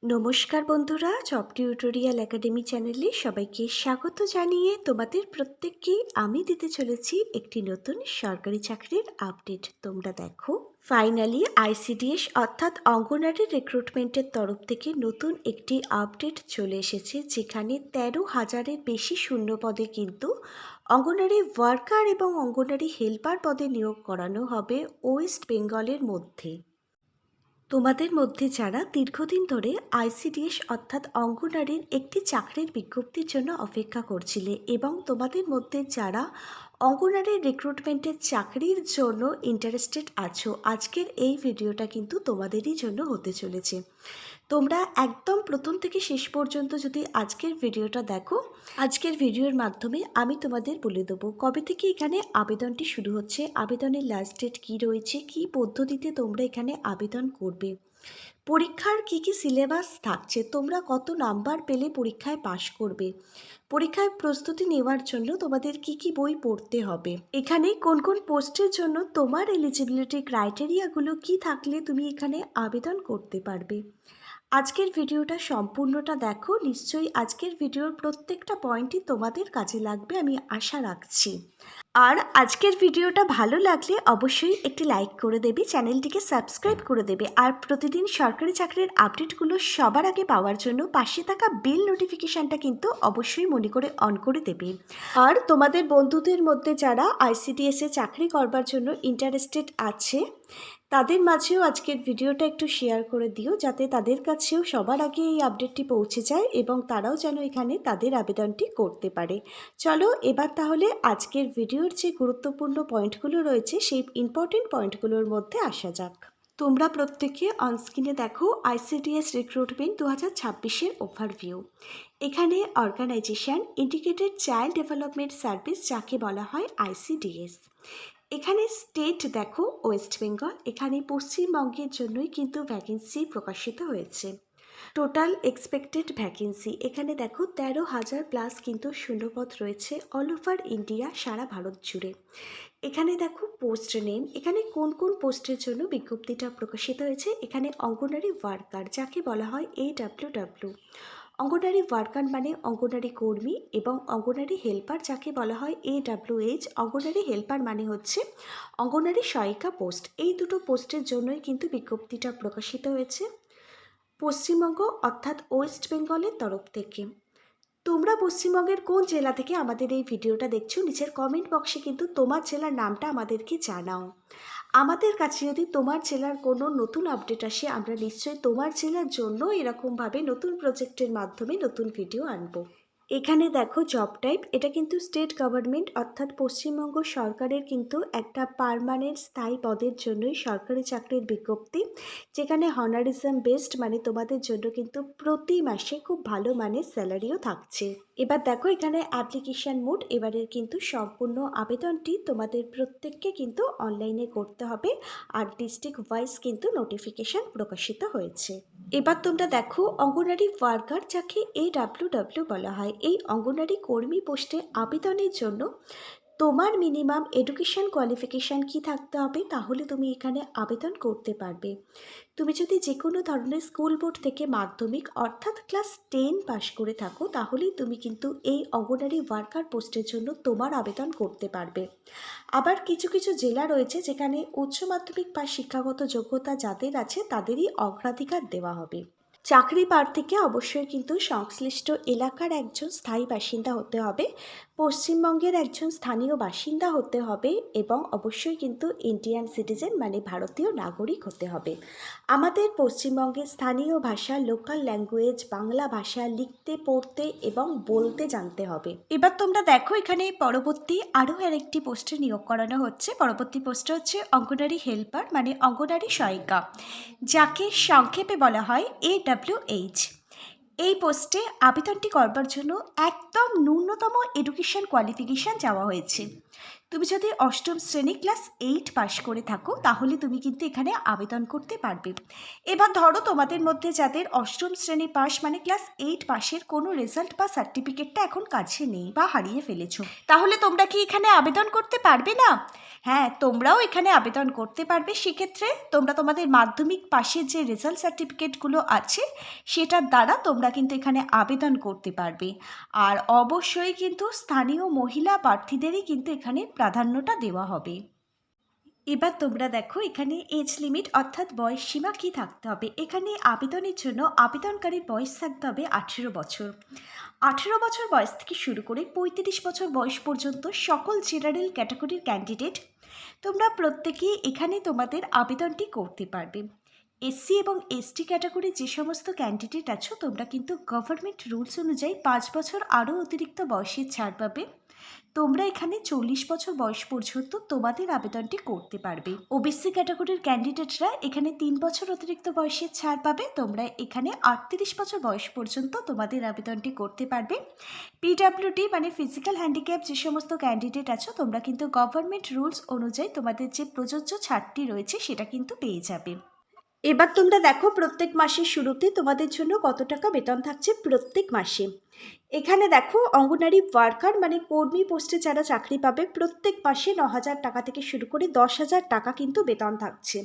নমস্কার বন্ধুরা, job tutorial academy চ্যানেলে সবাইকে স্বাগত জানিয়ে তোমাদের প্রত্যেককেই আমি দিতে চলেছি একটি নতুন সরকারি চাকরির আপডেট। তোমরা দেখো, ফাইনালি আইসিডিএস অর্থাৎ অঙ্গনওয়াড়ি রিক্রুটমেন্টের তরফ থেকে নতুন একটি আপডেট চলে এসেছে, যেখানে 13,000-এর বেশি শূন্য পদে কিন্তু অঙ্গনওয়াড়ি ওয়ার্কার এবং অঙ্গনওয়াড়ি হেল্পার পদে নিয়োগ করানো হবে ওয়েস্ট বেঙ্গলের মধ্যে। তোমাদের মধ্যে যারা দীর্ঘদিন ধরে আইসিডিএস অর্থাৎ অঙ্গনওয়াড়ির একটি চাকরির বিজ্ঞপ্তির জন্য অপেক্ষা করছিলে এবং তোমাদের মধ্যে যারা অঙ্গনওয়াড়ি রিক্রুটমেন্টের চাকরির জন্য ইন্টারেস্টেড আছো, আজকের এই ভিডিওটা কিন্তু তোমাদেরই জন্য হতে চলেছে। তোমরা একদম প্রথম থেকে শেষ পর্যন্ত যদি আজকের ভিডিওটা দেখো, আজকের ভিডিওর মাধ্যমে আমি তোমাদের বলে দেবো কবে থেকে এখানে আবেদনটি শুরু হচ্ছে, আবেদনের লাস্ট ডেট কী রয়েছে, কী পদ্ধতিতে তোমরা এখানে আবেদন করবে, পরীক্ষার কী কী সিলেবাস থাকছে, তোমরা কত নাম্বার পেলে পরীক্ষায় পাশ করবে, পরীক্ষায় প্রস্তুতি নেওয়ার জন্য তোমাদের কি কি বই পড়তে হবে, এখানে কোন কোন পোস্টের জন্য তোমার এলিজিবিলিটি ক্রাইটেরিয়াগুলো কি থাকলে তুমি এখানে আবেদন করতে পারবে। আজকের ভিডিওটা সম্পূর্ণটা দেখো, নিশ্চয়ই আজকের ভিডিওর প্রত্যেকটা পয়েন্টই তোমাদের কাজে লাগবে আমি আশা রাখছি। আর আজকের ভিডিওটা ভালো লাগলে অবশ্যই একটি লাইক করে দেবে, চ্যানেলটিকে সাবস্ক্রাইব করে দেবে, আর প্রতিদিন সরকারি চাকরির আপডেটগুলো সবার আগে পাওয়ার জন্য পাশে থাকা বেল নোটিফিকেশানটা কিন্তু অবশ্যই মনে করে অন করে দেবে। আর তোমাদের বন্ধুদের মধ্যে যারা আইসিডিএসে চাকরি করবার জন্য ইন্টারেস্টেড আছে, তাদের মাঝেও আজকের ভিডিওটা একটু শেয়ার করে দিও, যাতে তাদের কাছেও সবার আগে এই আপডেটটি পৌঁছে যায় এবং তারাও যেন এখানে তাদের আবেদনটি করতে পারে। চলো এবার তাহলে আজকের ভিডিওর যে গুরুত্বপূর্ণ পয়েন্টগুলো রয়েছে সেই ইম্পর্টেন্ট পয়েন্টগুলোর মধ্যে আসা যাক। তোমরা প্রত্যেকে অনস্ক্রিনে দেখো আইসিডিএস রিক্রুটমেন্ট 2026-এর ওভারভিউ। এখানে organisation integrated child development service, যাকে বলা হয় আইসিডিএস। এখানে স্টেট দেখো ওয়েস্ট বেঙ্গল, এখানে পশ্চিমবঙ্গের জন্যই কিন্তু ভ্যাকেন্সি প্রকাশিত হয়েছে। টোটাল এক্সপেক্টেড ভ্যাকেন্সি এখানে দেখো 13,000 প্লাস কিন্তু শূন্যপদ রয়েছে অল ওভার ইন্ডিয়া, সারা ভারত জুড়ে। এখানে দেখো পোস্ট নেম, এখানে কোন কোন পোস্টের জন্য বিজ্ঞপ্তিটা প্রকাশিত হয়েছে। এখানে অঙ্গনওয়াড়ি ওয়ার্কার, যাকে বলা হয় AWW। অঙ্গনওয়াড়ি ওয়ার্কার মানে অঙ্গনওয়াড়ি কর্মী, এবং অঙ্গনওয়াড়ি হেল্পার, যাকে বলা হয় AWH। অঙ্গনওয়াড়ি হেল্পার মানে হচ্ছে অঙ্গনওয়াড়ি সহায়িকা পোস্ট। এই দুটো পোস্টের জন্যই কিন্তু বিজ্ঞপ্তিটা প্রকাশিত হয়েছে পশ্চিমবঙ্গ অর্থাৎ ওয়েস্ট বেঙ্গলের তরফ থেকে। তোমরা পশ্চিমবঙ্গের কোন জেলা থেকে আমাদের এই ভিডিওটা দেখছো, নিচের কমেন্ট বক্সে কিন্তু তোমার জেলার নামটা আমাদেরকে জানাও। আমাদের কাছে যদি তোমার জেলার কোনো নতুন আপডেট আসে, আমরা নিশ্চয়ই তোমার জেলার জন্য এরকমভাবে নতুন প্রজেক্টের মাধ্যমে নতুন ভিডিও আনবো। এখানে দেখো জব টাইপ, এটা কিন্তু স্টেট গভর্নমেন্ট অর্থাৎ পশ্চিমবঙ্গ সরকারের কিন্তু একটা পার্মানেন্ট স্থায়ী পদের জন্যই সরকারি চাকরির বিজ্ঞপ্তি, যেখানে হনারিজম বেসড, মানে তোমাদের জন্য কিন্তু প্রতি মাসে খুব ভালো মানের স্যালারিও থাকছে। এবার দেখো এখানে অ্যাপ্লিকেশান মোড, এবারের কিন্তু সম্পূর্ণ আবেদনটি তোমাদের প্রত্যেককে কিন্তু অনলাইনে করতে হবে, আর ডিস্ট্রিক্ট ওয়াইজ কিন্তু নোটিফিকেশান প্রকাশিত হয়েছে। এবার তোমরা দেখো অঙ্গনওয়াড়ি ওয়ার্কার, যাকে AWW বলা হয়, এই অঙ্গনওয়াড়ি কর্মী পোস্টে আবেদনের জন্য তোমার মিনিমাম এডুকেশান কোয়ালিফিকেশান কি থাকতে হবে, তাহলে তুমি এখানে আবেদন করতে পারবে। তুমি যদি যে কোনো ধরনের স্কুল বোর্ড থেকে মাধ্যমিক অর্থাৎ ক্লাস 10 পাস করে থাকো, তাহলেই তুমি কিন্তু এই অঙ্গনওয়াড়ি ওয়ার্কার পোস্টের জন্য তোমার আবেদন করতে পারবে। আবার কিছু কিছু জেলা রয়েছে যেখানে উচ্চ মাধ্যমিক বা শিক্ষাগত যোগ্যতা যাদের আছে তাদেরই অগ্রাধিকার দেওয়া হবে। চাকরি প্রার্থীকে অবশ্যই কিন্তু সংশ্লিষ্ট এলাকার একজন স্থায়ী বাসিন্দা হতে হবে, পশ্চিমবঙ্গের একজন স্থানীয় বাসিন্দা হতে হবে, এবং অবশ্যই কিন্তু ইন্ডিয়ান সিটিজেন মানে ভারতীয় নাগরিক হতে হবে। আমাদের পশ্চিমবঙ্গের স্থানীয় ভাষা, লোকাল ল্যাঙ্গুয়েজ বাংলা ভাষা লিখতে, পড়তে এবং বলতে জানতে হবে। এবার তোমরা দেখো এখানে পরবর্তী আরও আরেকটি পোস্টে নিয়োগ করানো হচ্ছে। পরবর্তী পোস্টে হচ্ছে অঙ্গনওয়াড়ি হেল্পার মানে অঙ্গনওয়াড়ি সহায়িকা, যাকে সংক্ষেপে বলা হয় AWH। এই পোস্টে আবেদনটি করবার জন্য একদম ন্যূনতম এডুকেশন কোয়ালিফিকেশান চাওয়া হয়েছে। তুমি যদি অষ্টম শ্রেণী ক্লাস 8 পাস করে থাকো তাহলে তুমি কিন্তু এখানে আবেদন করতে পারবে। এবার ধরো তোমাদের মধ্যে যাদের অষ্টম শ্রেণী পাস মানে ক্লাস 8 পাসের কোনো রেজাল্ট বা সার্টিফিকেটটা এখন কাছে নেই বা হারিয়ে ফেলেছো, তাহলে তোমরা কি এখানে আবেদন করতে পারবে না? হ্যাঁ, তোমরাও এখানে আবেদন করতে পারবে। সেক্ষেত্রে তোমরা তোমাদের মাধ্যমিক পাশের যে রেজাল্ট সার্টিফিকেটগুলো আছে সেটার দ্বারা তোমরা কিন্তু এখানে আবেদন করতে পারবে। আর অবশ্যই কিন্তু স্থানীয় মহিলা প্রার্থীদেরই কিন্তু এখানে প্রাধান্যটা দেওয়া হবে। এবার তোমরা দেখো এখানে এজ লিমিট অর্থাৎ বয়স সীমা কী থাকতে হবে। এখানে আবেদনের জন্য আবেদনকারীর বয়স থাকতে হবে 18 বছর। 18 বছর বয়স থেকে শুরু করে 35 বছর বয়স পর্যন্ত সকল জেনারেল ক্যাটাগরির ক্যান্ডিডেট তোমরা প্রত্যেকেই এখানে তোমাদের আবেদনটি করতে পারবে। এসসি এবং এসটি ক্যাটাগরির যে সমস্ত ক্যান্ডিডেট আছো তোমরা কিন্তু গভর্নমেন্ট রুলস অনুযায়ী 5 বছর আরও অতিরিক্ত বয়সের ছাড় পাবে। তোমরা এখানে 40 বছর বয়স পর্যন্ত তোমাদের আবেদনটি করতে পারবে। ওবিসি ক্যাটাগরির ক্যান্ডিডেটরা এখানে 3 বছর অতিরিক্ত বয়সের ছাড় পাবে। তোমরা এখানে 38 বছর বয়স পর্যন্ত তোমাদের আবেদনটি করতে পারবে। পিডাব্লিউডি মানে ফিজিক্যাল হ্যান্ডিক্যাপ যে সমস্ত ক্যান্ডিডেট আছো তোমরা কিন্তু গভর্নমেন্ট রুলস অনুযায়ী তোমাদের যে প্রযোজ্য ছাড়টি রয়েছে সেটা কিন্তু পেয়ে যাবে। এবার তোমরা দেখো প্রত্যেক মাসের শুরুতে তোমাদের জন্য কত টাকা বেতন থাকছে প্রত্যেক মাসে। এখানে দেখো অঙ্গনারী ওয়ার্কার মানে কর্মী পোস্টে যারা চাকরি পাবে প্রত্যেক মাসে 9,000 টাকা থেকে শুরু করে 10,000 টাকা কিন্তু বেতন থাকছে।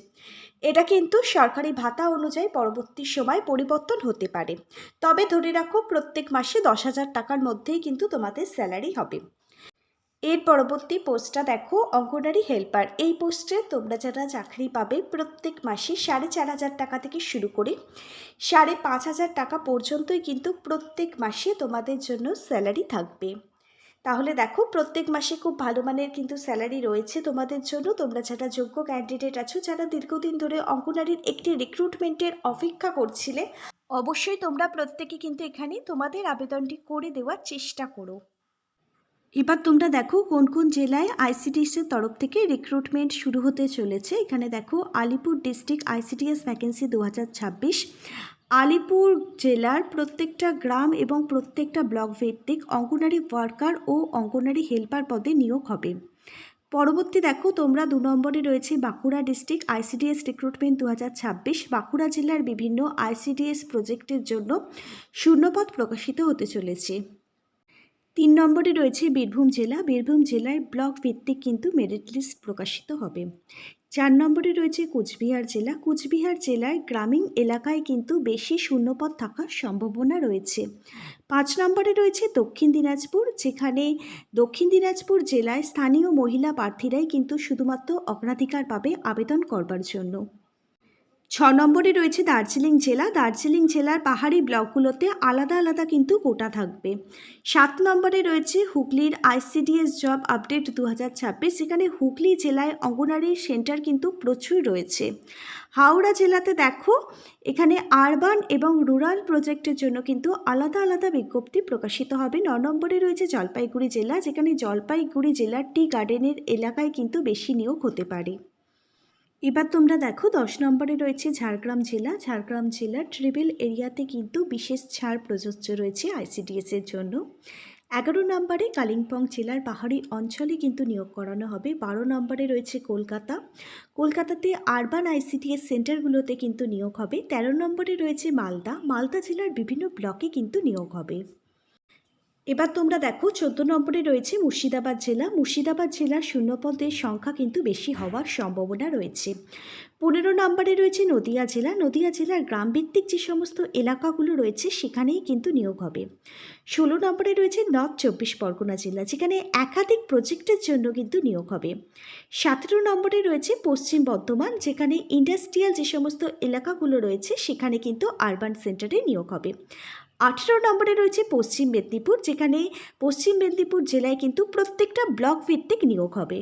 এটা কিন্তু সরকারি ভাতা অনুযায়ী পরবর্তী সময় পরিবর্তন হতে পারে, তবে ধরে রাখো প্রত্যেক মাসে 10,000 টাকার মধ্যেই কিন্তু তোমাদের স্যালারি হবে। এর পরবর্তী পোস্টটা দেখো অঙ্গনারী হেল্পার। এই পোস্টে তোমরা যারা চাকরি পাবে প্রত্যেক মাসে 4,500 টাকা থেকে শুরু করে 5,500 টাকা পর্যন্তই কিন্তু প্রত্যেক মাসে তোমাদের জন্য স্যালারি থাকবে। তাহলে দেখো প্রত্যেক মাসে খুব ভালো মানের কিন্তু স্যালারি রয়েছে তোমাদের জন্য। তোমরা যারা যোগ্য ক্যান্ডিডেট আছো, যারা দীর্ঘদিন ধরে অঙ্গনারীর একটি রিক্রুটমেন্টের অপেক্ষা করছিলে, অবশ্যই তোমরা প্রত্যেকে কিন্তু এখানে তোমাদের আবেদনটি করে দেওয়ার চেষ্টা করো। এবার তোমরা দেখো কোন কোন জেলায় আইসিডিএসের তরফ থেকে রিক্রুটমেন্ট শুরু হতে চলেছে। এখানে দেখো Alipur district ICDS vacancy 2026। Alipur জেলার প্রত্যেকটা গ্রাম এবং প্রত্যেকটা ব্লক ভিত্তিক অঙ্গনারী ওয়ার্কার ও অঙ্গনারী হেল্পার পদে নিয়োগ হবে। পরবর্তী দেখো তোমরা 2 নম্বরে রয়েছে Bankura district ICDS recruitment 2026। Bankura জেলার বিভিন্ন আইসিডিএস প্রজেক্টের জন্য শূন্যপদ প্রকাশিত হতে চলেছে। 3 নম্বরে রয়েছে বীরভূম জেলা। বীরভূম জেলায় ব্লক ভিত্তিক কিন্তু মেরিট লিস্ট প্রকাশিত হবে। 4 নম্বরে রয়েছে কুচবিহার জেলা। কুচবিহার জেলায় গ্রামীণ এলাকায় কিন্তু বেশি শূন্যপদ থাকার সম্ভাবনা রয়েছে। 5 নম্বরে রয়েছে দক্ষিণ দিনাজপুর, যেখানে দক্ষিণ দিনাজপুর জেলায় স্থানীয় মহিলা প্রার্থীরাই কিন্তু শুধুমাত্র অগ্রাধিকার পাবে আবেদন করবার জন্য। 6 নম্বরে রয়েছে দার্জিলিং জেলা। দার্জিলিং জেলার পাহাড়ি ব্লকগুলোতে আলাদা আলাদা কিন্তু কোটা থাকবে। 7 নম্বরে রয়েছে হুগলির আইসিডিএস জব আপডেট 2026, যেখানে হুগলি জেলায় অঙ্গনারী সেন্টার কিন্তু প্রচুর রয়েছে। হাওড়া জেলাতে দেখো এখানে আরবান এবং রুরাল প্রজেক্টের জন্য কিন্তু আলাদা আলাদা বিজ্ঞপ্তি প্রকাশিত হবে। 9 নম্বরে রয়েছে জলপাইগুড়ি জেলা, যেখানে জলপাইগুড়ি জেলার টি গার্ডেনের এলাকায় কিন্তু বেশি নিয়োগ হতে পারে। এবার তোমরা দেখো 10 নম্বরে রয়েছে ঝাড়গ্রাম জেলা। ঝাড়গ্রাম জেলার ট্রিবেল এরিয়াতে কিন্তু বিশেষ ছাড় প্রযোজ্য রয়েছে আইসিডিএসের জন্য। 11 নম্বরে কালিম্পং জেলার পাহাড়ি অঞ্চলে কিন্তু নিয়োগ করানো হবে। 12 নম্বরে রয়েছে কলকাতা। কলকাতাতে আরবান আইসিডিএস সেন্টারগুলোতে কিন্তু নিয়োগ হবে। 13 নম্বরে রয়েছে মালদা। মালদা জেলার বিভিন্ন ব্লকে কিন্তু নিয়োগ হবে। এবার তোমরা দেখো 14 নম্বরে রয়েছে মুর্শিদাবাদ জেলা। মুর্শিদাবাদ জেলার শূন্যপদের সংখ্যা কিন্তু বেশি হওয়ার সম্ভাবনা রয়েছে। 15 নম্বরে রয়েছে নদিয়া জেলা। নদিয়া জেলার গ্রামভিত্তিক যে সমস্ত এলাকাগুলো রয়েছে সেখানেই কিন্তু নিয়োগ হবে। 16 নম্বরে রয়েছে নর্থ 24 পরগনা জেলা, যেখানে একাধিক প্রজেক্টের জন্য কিন্তু নিয়োগ হবে। 17 নম্বরে রয়েছে পশ্চিম বর্ধমান, যেখানে ইন্ডাস্ট্রিয়াল যে সমস্ত এলাকাগুলো রয়েছে সেখানে কিন্তু আরবান সেন্টারে নিয়োগ হবে। 18 নম্বরে রয়েছে পশ্চিম মেদিনীপুর, যেখানে পশ্চিম মেদিনীপুর জেলায় কিন্তু প্রত্যেকটা ব্লক ভিত্তিক নিয়োগ হবে।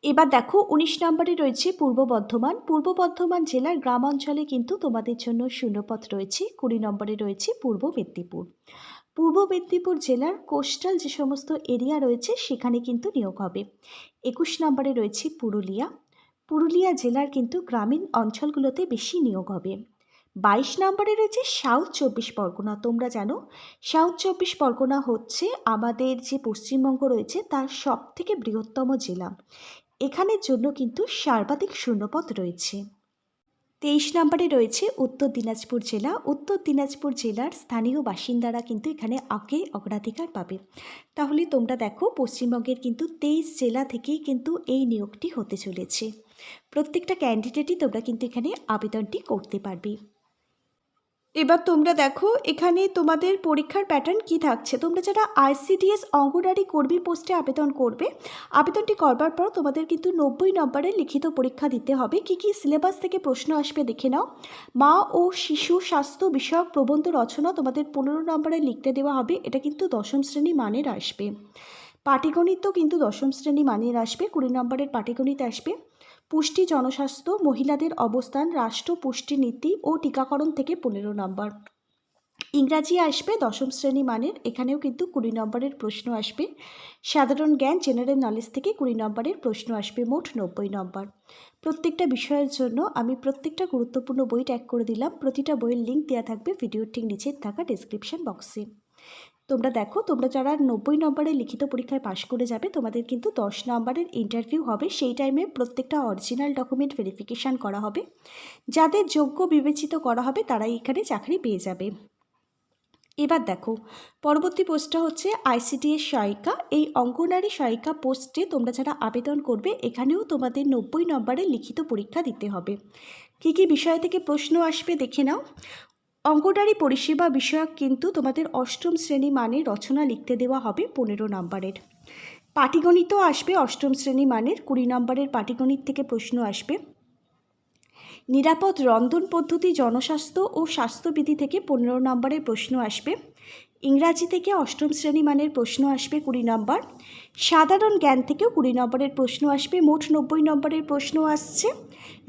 এবার দেখো 19 নম্বরে রয়েছে পূর্ব বর্ধমান। পূর্ব বর্ধমান জেলার গ্রাম অঞ্চলে কিন্তু তোমাদের জন্য শূন্যপদ রয়েছে। 20 নম্বরে রয়েছে পূর্ব মেদিনীপুর। পূর্ব মেদিনীপুর জেলার কোস্টাল যে সমস্ত এরিয়া রয়েছে সেখানে কিন্তু নিয়োগ হবে। 21 নম্বরে রয়েছে পুরুলিয়া। পুরুলিয়া জেলার কিন্তু গ্রামীণ অঞ্চলগুলোতে বেশি নিয়োগ হবে। 22 নম্বরে রয়েছে সাউথ 24 পরগনা। তোমরা জানো সাউথ 24 পরগনা হচ্ছে আমাদের যে পশ্চিমবঙ্গ রয়েছে তার সবথেকে বৃহত্তম জেলা। এখানের জন্য কিন্তু সর্বাধিক শূন্যপদ রয়েছে। 23 নম্বরে রয়েছে উত্তর দিনাজপুর জেলা। উত্তর দিনাজপুর জেলার স্থানীয় বাসিন্দারা কিন্তু এখানে আগে অগ্রাধিকার পাবে। তাহলে তোমরা দেখো পশ্চিমবঙ্গের কিন্তু 23 জেলা থেকেই কিন্তু এই নিয়োগটি হতে চলেছে। প্রত্যেকটা ক্যান্ডিডেটই তোমরা কিন্তু এখানে আবেদনটি করতে পারবে। এবার তোমরা দেখো এখানে তোমাদের পরীক্ষার প্যাটার্ন কি থাকছে। তোমরা যারা আইসিডিএস অঙ্গনওয়াড়ি কর্মী পোস্টে আবেদন করবে, আবেদনটি করবার পর তোমাদের কিন্তু 90 নম্বরের লিখিত পরীক্ষা দিতে হবে। কি কি সিলেবাস থেকে প্রশ্ন আসবে দেখে নাও। মা ও শিশু স্বাস্থ্য বিষয়ক প্রবন্ধ রচনা তোমাদের 15 নম্বরে লিখতে দেওয়া হবে। এটা কিন্তু 10ম শ্রেণী মানের আসবে। পাটিগণিতও কিন্তু 10ম শ্রেণী মানের আসবে। 20 নম্বরের পাটিগণিত আসবে। পুষ্টি, জনস্বাস্থ্য, মহিলাদের অবস্থান, রাষ্ট্র পুষ্টি নীতি ও টিকাকরণ থেকে 15 নম্বর। ইংরাজি আসবে 10ম শ্রেণী মানের, এখানেও কিন্তু 20 নম্বরের প্রশ্ন আসবে। সাধারণ জ্ঞান জেনারেল নলেজ থেকে 20 নম্বরের প্রশ্ন আসবে, মোট 90 নম্বর। প্রত্যেকটা বিষয়ের জন্য আমি প্রত্যেকটা গুরুত্বপূর্ণ বই ট্যাগ করে দিলাম। প্রতিটা বইয়ের লিঙ্ক দেওয়া থাকবে ভিডিওর ঠিক নিচে থাকা ডেসক্রিপশন বক্সে। তোমরা দেখো তোমরা যারা 90 নম্বরের লিখিত পরীক্ষায় পাশ করে যাবে তোমাদের কিন্তু 10 নম্বরের ইন্টারভিউ হবে। সেই টাইমে প্রত্যেকটা অরিজিনাল ডকুমেন্ট ভেরিফিকেশান করা হবে। যাদের যোগ্য বিবেচিত করা হবে তারাই এখানে চাকরি পেয়ে যাবে। এবার দেখো পরবর্তী পোস্টটা হচ্ছে আইসিডিএস সহায়িকা। এই অঙ্গনারী সহায়িকা পোস্টে তোমরা যারা আবেদন করবে এখানেও তোমাদের 90 নম্বরের লিখিত পরীক্ষা দিতে হবে। কী কী বিষয় থেকে প্রশ্ন আসবে দেখে নাও। অঙ্গনওয়াড়ি পরিষেবা বিষয়ক কিন্তু তোমাদের 8ম শ্রেণী মানের রচনা লিখতে দেওয়া হবে 15 নম্বরের। পাটিগণিতও আসবে 8ম শ্রেণী মানের, 20 নম্বরের পাটিগণিত থেকে প্রশ্ন আসবে। নিরাপদ রন্ধন পদ্ধতি, জনস্বাস্থ্য ও স্বাস্থ্যবিধি থেকে 15 নম্বরের প্রশ্ন আসবে। ইংরাজি থেকে 8ম শ্রেণী মানের প্রশ্ন আসবে 20 নম্বর। সাধারণ জ্ঞান থেকেও 20 নম্বরের প্রশ্ন আসবে। মোট 90 নম্বরের প্রশ্ন আসছে।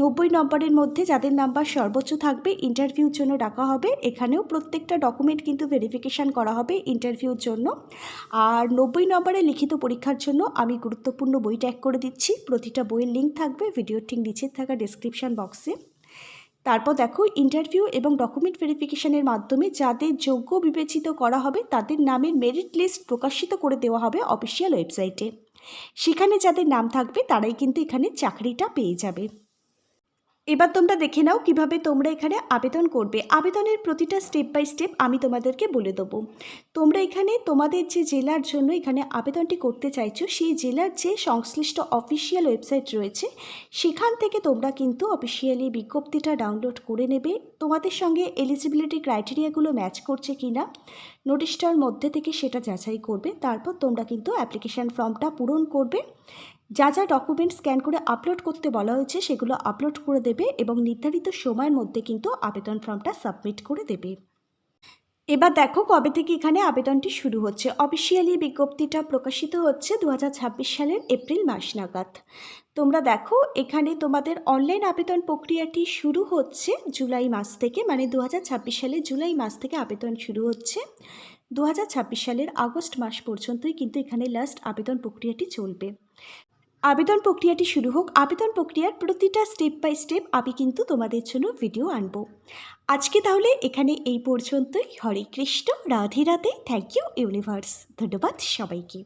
90 নম্বরের মধ্যে যাদের নাম্বার সর্বোচ্চ থাকবে ইন্টারভিউর জন্য ডাকা হবে। এখানেও প্রত্যেকটা ডকুমেন্ট কিন্তু ভেরিফিকেশান করা হবে ইন্টারভিউর জন্য। আর 90 নম্বরের লিখিত পরীক্ষার জন্য আমি গুরুত্বপূর্ণ বই ট্যাগ করে দিচ্ছি। প্রতিটা বইয়ের লিঙ্ক থাকবে ভিডিওর ঠিক নিচে থাকা ডেসক্রিপশান বক্সে। তারপর দেখো ইন্টারভিউ এবং ডকুমেন্ট ভেরিফিকেশনের মাধ্যমে যাদের যোগ্য বিবেচিত করা হবে তাদের নামের মেরিট লিস্ট প্রকাশিত করে দেওয়া হবে অফিসিয়াল ওয়েবসাইটে। সেখানে যাদের নাম থাকবে তারাই কিন্তু এখানে চাকরিটা পেয়ে যাবে। এবার তোমরা দেখে নাও কিভাবে তোমরা এখানে আবেদন করবে। আবেদনের প্রতিটা স্টেপ বাই স্টেপ আমি তোমাদেরকে বলে দেবো। তোমরা এখানে তোমাদের যে জেলার জন্য এখানে আবেদনটি করতে চাইছো সেই জেলার যে সংশ্লিষ্ট অফিসিয়াল ওয়েবসাইট রয়েছে সেখান থেকে তোমরা কিন্তু অফিসিয়ালি বিজ্ঞপ্তিটা ডাউনলোড করে নেবে। তোমাদের সঙ্গে এলিজিবিলিটি ক্রাইটেরিয়াগুলো ম্যাচ করছে কি না নোটিশটার মধ্যে থেকে সেটা যাচাই করবে। তারপর তোমরা কিন্তু অ্যাপ্লিকেশান ফর্মটা পূরণ করবে। যা যা ডকুমেন্ট স্ক্যান করে আপলোড করতে বলা হয়েছে সেগুলো আপলোড করে দেবে এবং নির্ধারিত সময়ের মধ্যে কিন্তু আবেদন ফর্মটা সাবমিট করে দেবে। এবার দেখো কবে থেকে এখানে আবেদনটি শুরু হচ্ছে। অফিসিয়ালি বিজ্ঞপ্তিটা প্রকাশিত হচ্ছে 2026 সালের এপ্রিল মাস নাগাদ। তোমরা দেখো এখানে তোমাদের অনলাইন আবেদন প্রক্রিয়াটি শুরু হচ্ছে জুলাই মাস থেকে, মানে 2026 সালের জুলাই মাস থেকে আবেদন শুরু হচ্ছে। 2026 সালের আগস্ট মাস পর্যন্তই কিন্তু এখানে লাস্ট আবেদন প্রক্রিয়াটি চলবে। আবেদন প্রক্রিয়াটি শুরু হোক। আবেদন প্রক্রিয়ার প্রতিটা স্টেপ বাই স্টেপ আমি কিন্তু তোমাদের জন্য ভিডিও আনবো। আজকে তাহলে এখানে এই পর্যন্তই। Hare Krishna, Radhe Radhe. Thank you universe. ধন্যবাদ সবাইকে।